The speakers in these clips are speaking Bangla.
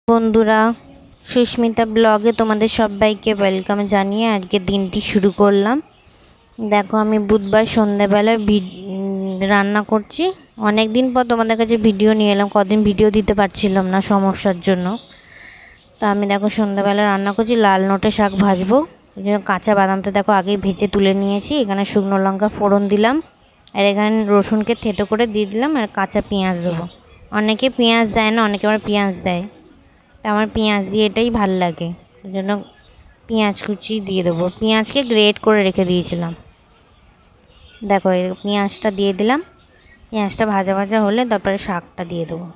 বন্ধুরা, সুস্মিতা ব্লগে তোমাদের সবাইকে ওয়েলকাম জানিয়ে আজকে দিনটি শুরু করলাম। দেখো, আমি বুধবার সন্ধ্যাবেলায় রান্না করছি। অনেক দিন পর তোমাদের কাছে ভিডিও নিয়ে এলাম, কদিন ভিডিও দিতে পারছিলাম না সমস্যার জন্য। তা আমি দেখো সন্ধ্যাবেলা রান্না করছি, লাল নোটে শাক ভাজবো। ওই জন্য কাঁচা বাদামটা দেখো আগেই ভেজে তুলে নিয়েছি। এখানে শুকনো লঙ্কা ফোড়ন দিলাম, আর এখানে রসুনকে থেতো করে দিয়ে দিলাম, আর কাঁচা পেঁয়াজ দেবো। অনেকে পেঁয়াজ দেয় না, অনেকে আবার পেঁয়াজ দেয়। আমার পেঁয়াজ দিয়ে এটাই ভাল লাগে, ওই জন্য পেঁয়াজ কুচি দিয়ে দেবো। পেঁয়াজকে গ্রেট করে রেখে দিয়েছিলাম। দেখো এই পেঁয়াজটা দিয়ে দিলাম। পেঁয়াজটা ভাজা ভাজা হলে তারপরে শাকটা দিয়ে দেবো।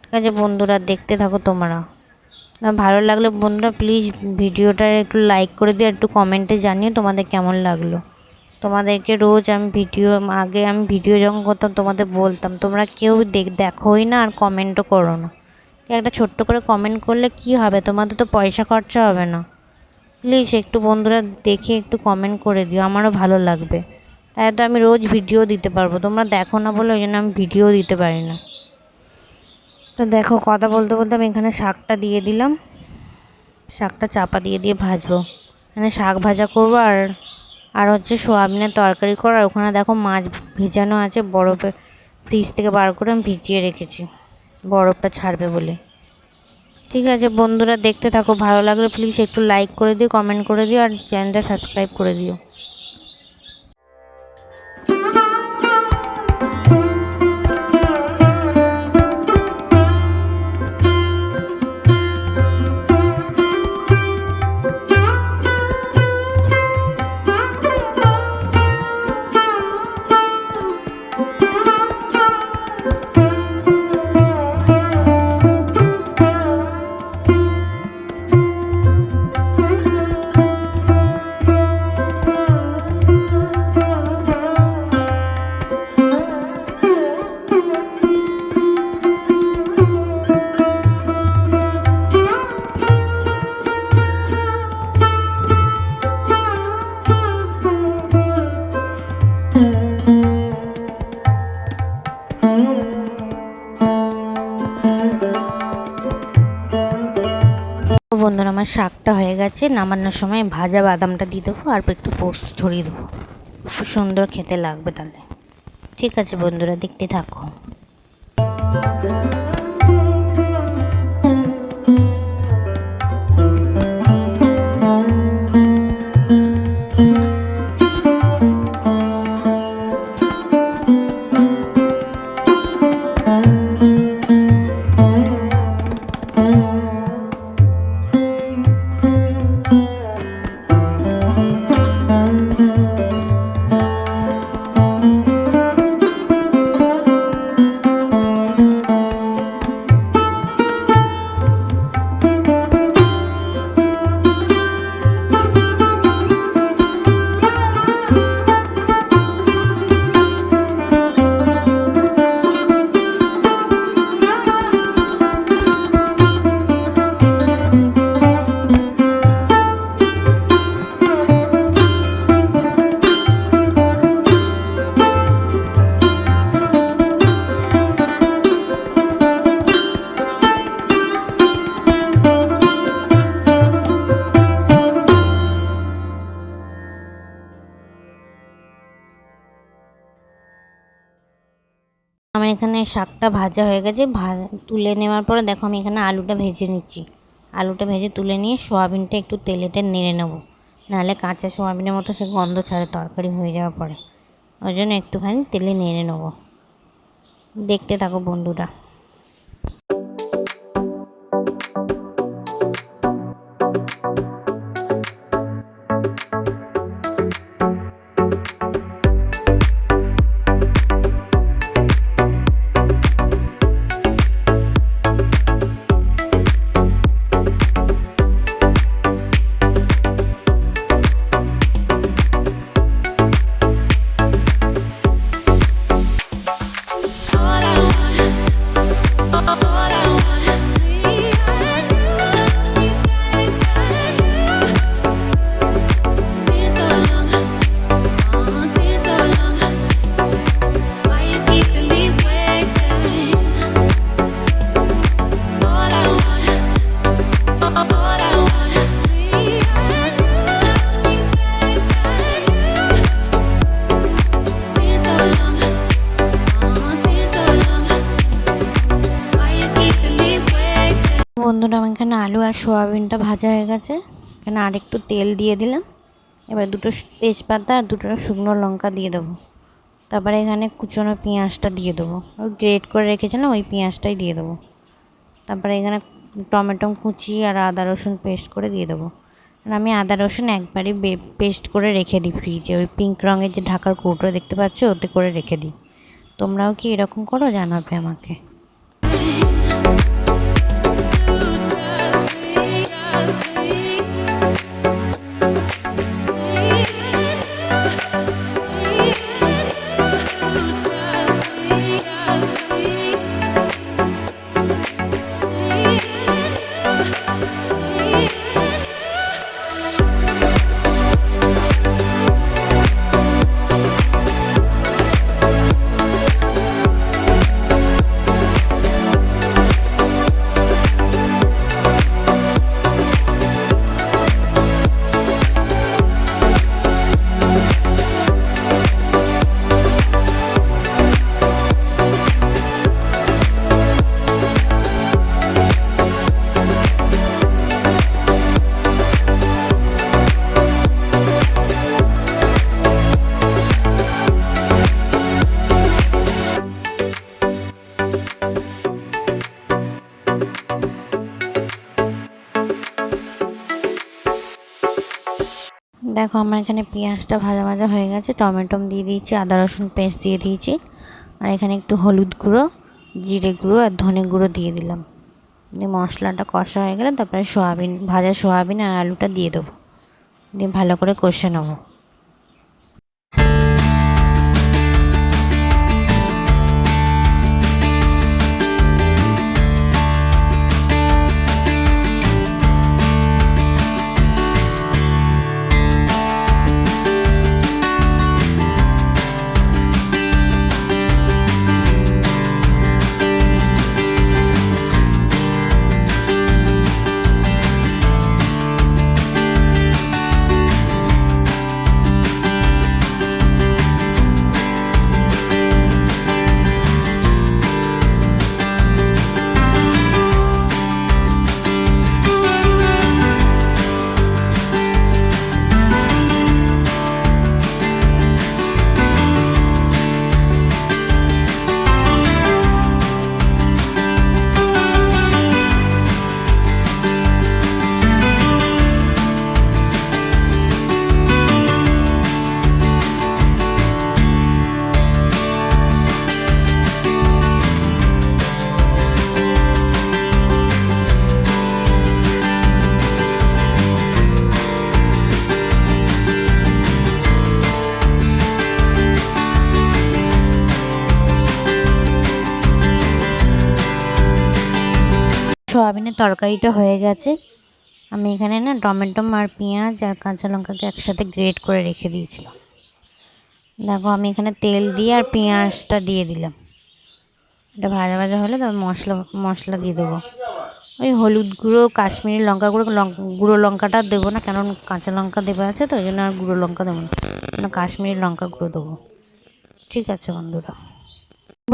ঠিক আছে বন্ধুরা, দেখতে থাকো তোমরা। ভালো লাগলে বন্ধুরা প্লিজ ভিডিওটা একটু লাইক করে দিও, একটু কমেন্টে জানিও তোমাদের কেমন লাগলো। তোমাদেরকে রোজ আমি ভিডিও যখন করতাম তোমাদের বলতাম, তোমরা কেউ দেখোই না আর কমেন্টও করো না। একটা ছোট্ট করে কমেন্ট করলে কি হবে, তোমাদের তো পয়সা খরচা হবে না। প্লিজ একটু বন্ধুরা দেখে একটু কমেন্ট করে দিও, আমারও ভালো লাগবে। তাই তো আমি রোজ ভিডিও দিতে পারবো, তোমরা দেখো না বলে ওই জন্য আমি ভিডিও দিতে পারি না। তো দেখো কথা বলতে বলতে আমি এখানে শাকটা দিয়ে দিলাম। শাকটা চাপা দিয়ে দিয়ে ভাজবো। এখানে শাক ভাজা করবো আর হচ্ছে সোয়াবিনের তরকারি করো। আর ওখানে দেখো মাছ ভেজানো আছে, বরফে ফ্রিজ থেকে বার করে আমি ভিজিয়ে রেখেছি, বরফটা ছাড়বে বলে। ঠিক আছে বন্ধুরা, দেখতে থাকো। ভালো লাগলে প্লিজ একটু লাইক করে দিও, কমেন্ট করে দিও, আর চ্যানেলটা সাবস্ক্রাইব করে দিও। বন্ধুরা, আমার শাকটা হয়ে গেছে। নামানোর সময় ভাজা বাদামটা দিয়ে দেবো, আর একটু পোস্ত ছড়িয়ে দেবো। খুব সুন্দর খেতে লাগবে তাহলে। ঠিক আছে বন্ধুরা, দেখতে থাকো। আমার এখানে শাকটা ভাজা হয়ে গেছে। তুলে নেওয়ার পরে দেখো আমি এখানে আলুটা ভেজে নিচ্ছি। আলুটা ভেজে তুলে নিয়ে সোয়াবিনটা একটু তেলেতে নেড়ে নেবো, নাহলে কাঁচা সোয়াবিনের মতো সে গন্ধ ছাড়ে তরকারি হয়ে যাওয়ার পরে। ওই জন্য একটুখানি তেলে নেড়ে নেবো। দেখতে থাকো বন্ধুরা। বন্ধুরা, আমার এখানে আলু আর সোয়াবিনটা ভাজা হয়ে গেছে। এখানে আরেকটু তেল দিয়ে দিলাম। এবার দুটো তেজপাতা আর দুটো শুকনো লঙ্কা দিয়ে দেবো। তারপরে এখানে কুচনো পেঁয়াজটা দিয়ে দেবো, ওই গ্রেট করে রেখেছিলাম ওই পেঁয়াজটাই দিয়ে দেবো। তারপরে এখানে টমেটো কুচি আর আদা রসুন পেস্ট করে দিয়ে দেবো। আর আমি আদা রসুন একবারই পেস্ট করে রেখে দিই ফ্রিজে, ওই পিঙ্ক রঙের যে ঢাকার কৌটো দেখতে পাচ্ছ ওতে করে রেখে দিই। তোমরাও কি এরকম করো? জানাবে আমাকে। দেখো আমার এখানে পেঁয়াজটা ভাজা ভাজা হয়ে গেছে, টমেটো দিয়ে দিয়েছি, আদা রসুন পেস্ট দিয়ে দিয়েছি, আর এখানে একটু হলুদ গুঁড়ো, জিরে গুঁড়ো আর ধনে গুঁড়ো দিয়ে দিলাম। দিয়ে মশলাটা কষা হয়ে গেলে তারপরে ভাজা সোয়াবিন আর আলুটা দিয়ে দেবো, দিয়ে ভালো করে কষে নেবো। সোয়াবিনের তরকারিটা হয়ে গেছে। আমি এখানে না টমেটো আর পেঁয়াজ আর কাঁচা লঙ্কাকে একসাথে গ্রেট করে রেখে দিয়েছিলাম। দেখো আমি এখানে তেল দিয়ে আর পেঁয়াজটা দিয়ে দিলাম, এটা ভাজা ভাজা হলে তবে মশলা দিয়ে দেবো। ওই হলুদ গুঁড়ো, কাশ্মীরি লঙ্কা গুঁড়ো, গুঁড়ো লঙ্কাটা দেবো না, কারণ কাঁচা লঙ্কা দেওয়া আছে তো, ওই জন্য আর গুঁড়ো লঙ্কা দেবো না, কাশ্মীরি লঙ্কা গুঁড়ো দেবো। ঠিক আছে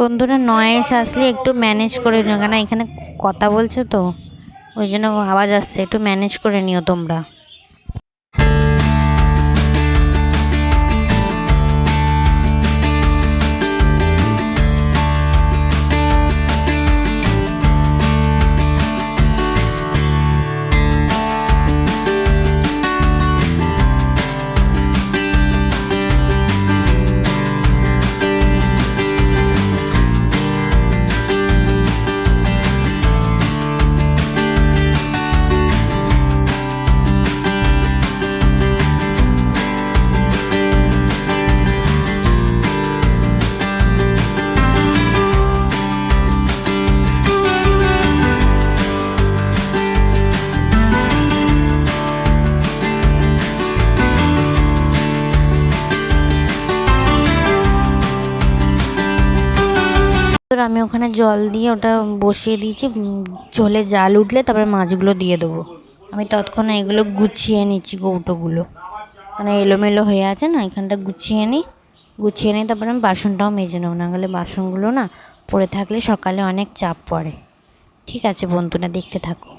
বন্ধুরা নয়েস আসলে একটু ম্যানেজ করে নিও, কেন এখানে কথা বলছো তো ওই জন্য আওয়াজ আসছে, একটু ম্যানেজ করে নিও তোমরা। আমি ওখানে জল দিয়ে ওটা বসিয়ে দিয়েছি, ঝোলে জাল উঠলে তারপরে মাছগুলো দিয়ে দেবো। আমি তৎক্ষণে এগুলো গুছিয়ে নিচ্ছি, কৌটোগুলো মানে এলোমেলো হয়ে আছে না, এখানটা গুছিয়ে নিই তারপরে আমি বাসনটাও মেজে নেবো, না গেলে বাসনগুলো না পড়ে থাকলে সকালে অনেক চাপ পড়ে। ঠিক আছে বন্ধুরা, দেখতে থাকো।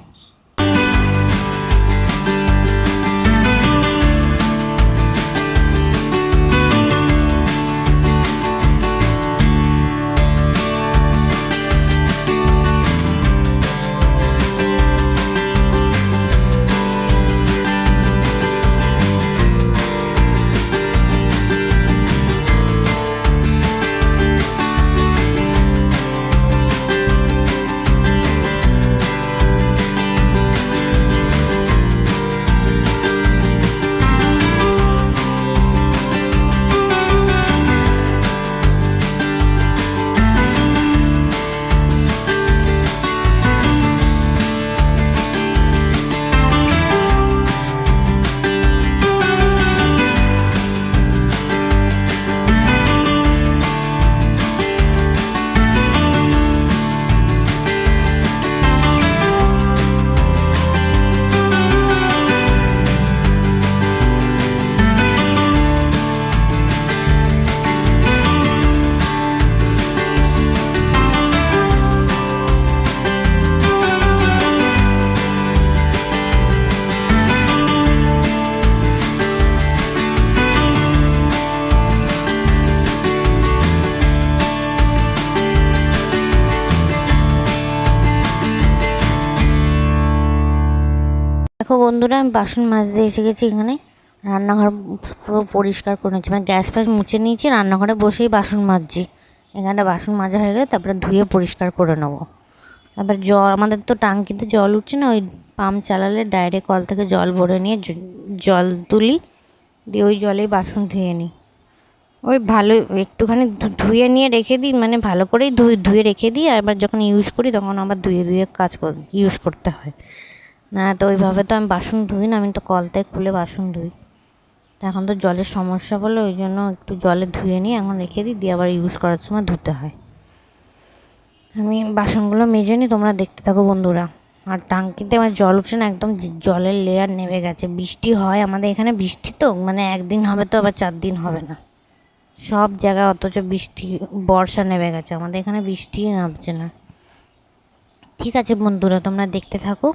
দেখো বন্ধুরা, আমি বাসন মাজতে এসে গেছি। এখানে রান্নাঘর পুরো পরিষ্কার করে নিচ্ছি, মানে গ্যাস ফ্যাস মুছে নিয়েছি, রান্নাঘরে বসেই বাসন মাজছি। এখানটা বাসন মাজা হয়ে গেলে তারপরে ধুয়ে পরিষ্কার করে নেবো। তারপর জল, আমাদের তো টাঙ্কিতে জল উঠছে না, ওই পাম্প চালালে ডাইরেক্ট কল থেকে জল ভরে নিয়ে জল তুলি, দিয়ে ওই জলেই বাসন ধুয়ে নিই। ওই ভালো একটুখানি ধুয়ে নিয়ে রেখে দিই, মানে ভালো করেই ধুয়ে রেখে দিই, আর এবার যখন ইউজ করি তখন আবার ধুয়ে ইউজ করতে হয়। না তো ওইভাবে তো আমি বাসন ধুই না, আমি তো কল থেকে খুলে বাসন ধুই। তো এখন তো জলের সমস্যা বলে ওই জন্য একটু জলে ধুয়ে নিয়ে এখন রেখে দিই, দিয়ে আবার ইউজ করার সময় ধুতে হয়। আমি বাসনগুলো মেজে নিই, তোমরা দেখতে থাকো বন্ধুরা। আর টাঙ্কিতে আমার জল উঠছে না, একদম জলের লেয়ার নেমে গেছে। বৃষ্টি হয় আমাদের এখানে, বৃষ্টি তো মানে একদিন হবে তো আবার 4 দিন হবে না সব জায়গায়, অথচ বৃষ্টি বর্ষা নেমে গেছে, আমাদের এখানে বৃষ্টিই নামছে না। ঠিক আছে বন্ধুরা, তোমরা দেখতে থাকো।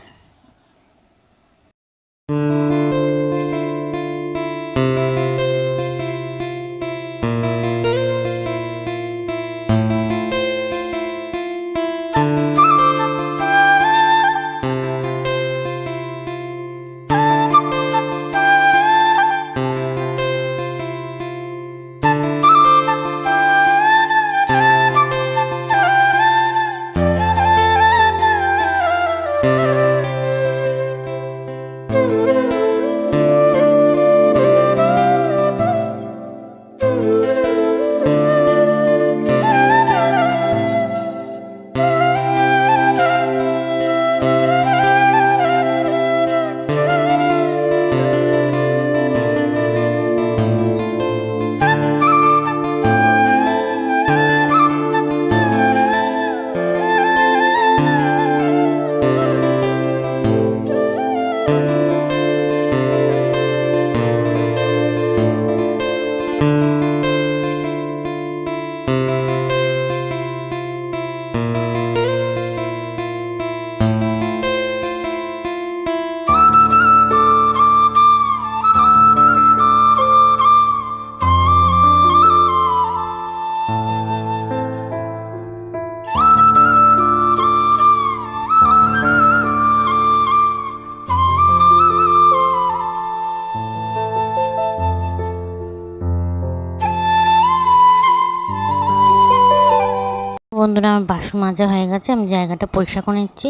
বন্ধুরা, আমার বাসন মাজা হয়ে গেছে, আমি জায়গাটা পরিষ্কার করে নিচ্ছি।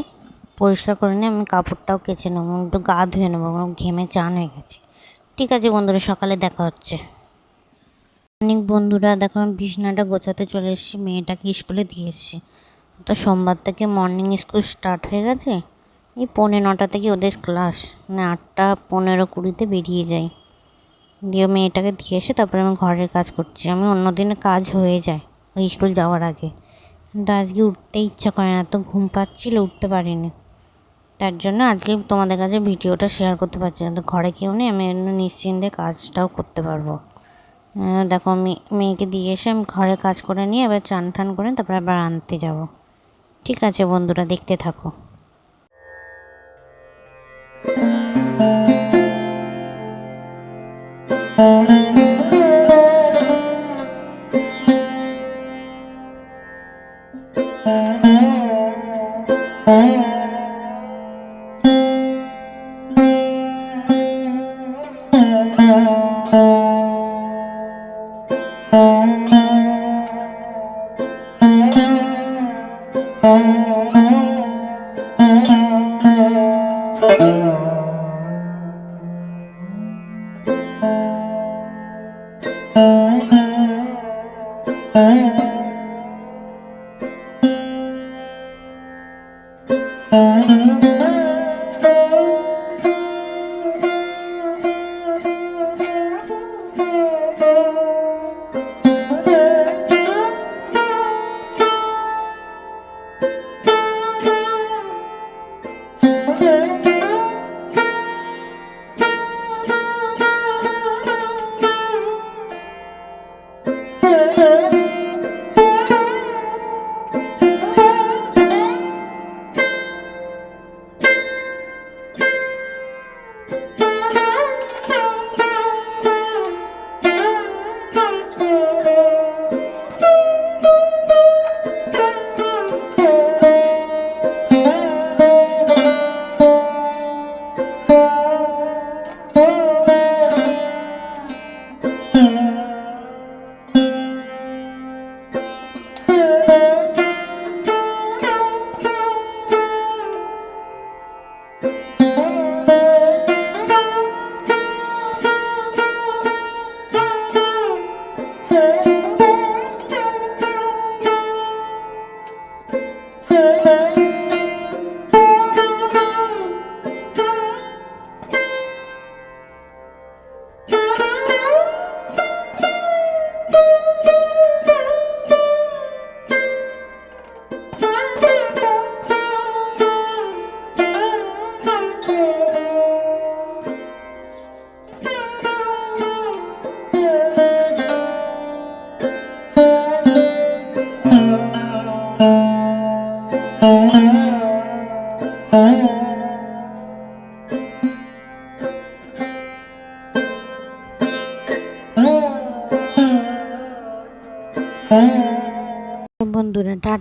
পরিষ্কার করে নিয়ে আমি কাপড়টাও কেচে নেবো, একটু গা ধুয়ে নেবো, ঘেমে চান হয়ে গেছে। ঠিক আছে বন্ধুরা, সকালে দেখা হচ্ছে। অনেক বন্ধুরা, দেখো আমি বিছানাটা গোছাতে চলে এসেছি, মেয়েটাকে স্কুলে দিয়ে এসেছি। তো সোমবার থেকে মর্নিং স্কুল স্টার্ট হয়ে গেছে। এই 9:45 থেকে ওদের ক্লাস, মানে 8:15-20 বেরিয়ে যায়। দিয়ে মেয়েটাকে দিয়ে এসে তারপরে আমি ঘরের কাজ করছি। আমি অন্য দিনে কাজ হয়ে যায় ওই স্কুল যাওয়ার আগে, কিন্তু আজকে উঠতে ইচ্ছা করে না, তো ঘুম পাচ্ছিল, উঠতে পারিনি। তার জন্য আজকে তোমাদের কাছে ভিডিওটা শেয়ার করতে পারছি না। তো ঘরে কেউ নেই, আমি নিশ্চিন্তে কাজটাও করতে পারবো। দেখো আমি মেয়েকে দিয়ে এসে আমি ঘরের কাজ করে নিয়ে এবার চান টান করে তারপরে আবার আনতে যাব। ঠিক আছে বন্ধুরা, দেখতে থাকো।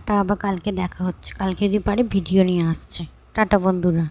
টাটা, আবার কালকে দেখা হচ্ছে, কালকে যদি পারে ভিডিও নিয়ে আসছে। টাটা বন্ধুরা।